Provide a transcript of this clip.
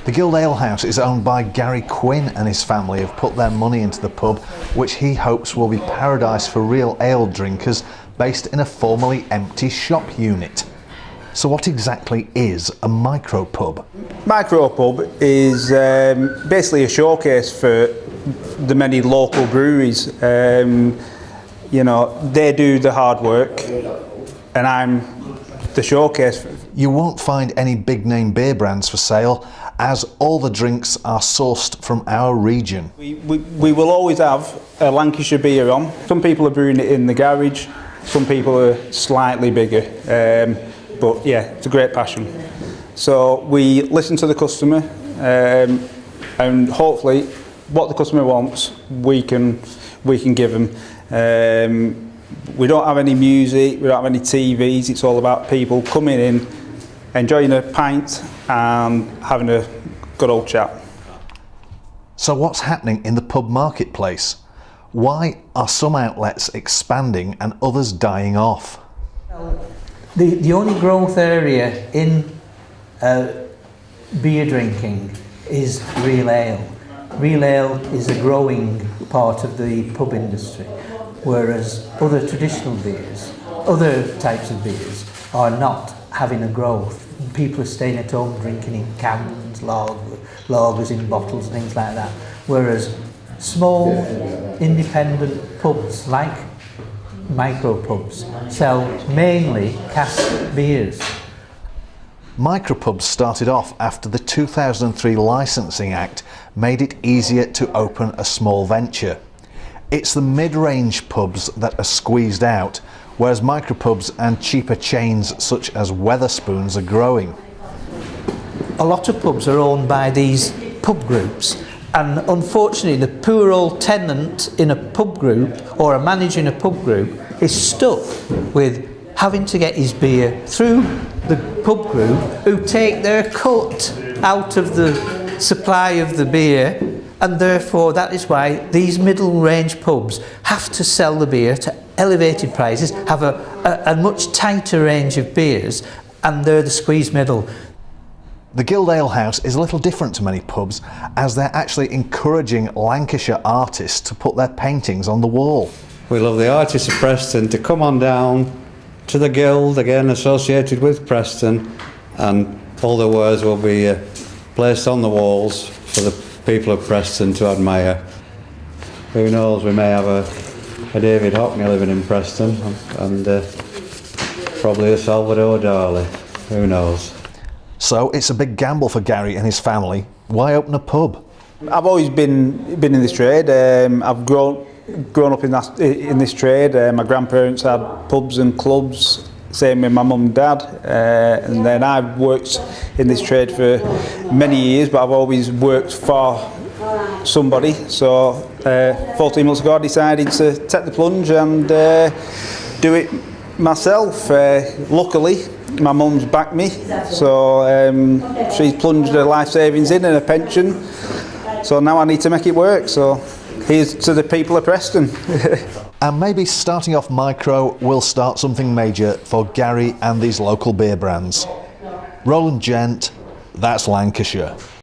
The Guild Ale House is owned by Gary Quinn, and his family have put their money into the pub, which he hopes will be paradise for real ale drinkers, based in a formerly empty shop unit. So what exactly is a micropub? Micropub is basically a showcase for the many local breweries. You know, they do the hard work and I'm the showcase. You won't find any big name beer brands for sale, as all the drinks are sourced from our region. We will always have a Lancashire beer on. Some people are brewing it in the garage, some people are slightly bigger, but yeah, it's a great passion. So we listen to the customer and hopefully what the customer wants we can give them. We don't have any music, we don't have any TVs, it's all about people coming in, enjoying a pint and having a good old chat. So what's happening in the pub marketplace? Why are some outlets expanding and others dying off? The only growth area in beer drinking is real ale. Real ale is a growing part of the pub industry, whereas other traditional beers, other types of beers, are not having a growth. People are staying at home drinking in cans, lagers in bottles, things like that. Whereas small, independent pubs like micropubs sell mainly cask beers. Micropubs started off after the 2003 Licensing Act made it easier to open a small venture. It's the mid-range pubs that are squeezed out, whereas micropubs and cheaper chains such as Wetherspoons are growing. A lot of pubs are owned by these pub groups, and unfortunately the poor old tenant in a pub group or a manager in a pub group is stuck with having to get his beer through the pub group, who take their cut out of the supply of the beer, and therefore that is why these middle range pubs have to sell the beer to elevated prices, have a much tighter range of beers, and they're the squeezed middle. The Guild Ale House is a little different to many pubs, as they're actually encouraging Lancashire artists to put their paintings on the wall. We love the artists of Preston to come on down to the Guild, again associated with Preston, and all the words will be placed on the walls for the people of Preston to admire. Who knows, we may have a David Hockney living in Preston, and probably a Salvador Dali, who knows. So it's a big gamble for Gary and his family. Why open a pub? I've always been in this trade. I've grown up in this trade. My grandparents had pubs and clubs, same with my mum and dad, and then I've worked in this trade for many years, but I've always worked for somebody. So 14 months ago I decided to take the plunge and do it myself. Luckily my mum's backed me, so she's plunged her life savings in and her pension, so now I need to make it work. So here's to the people of Preston. And maybe starting off micro will start something major for Gary and these local beer brands. Roland Gent, that's Lancashire.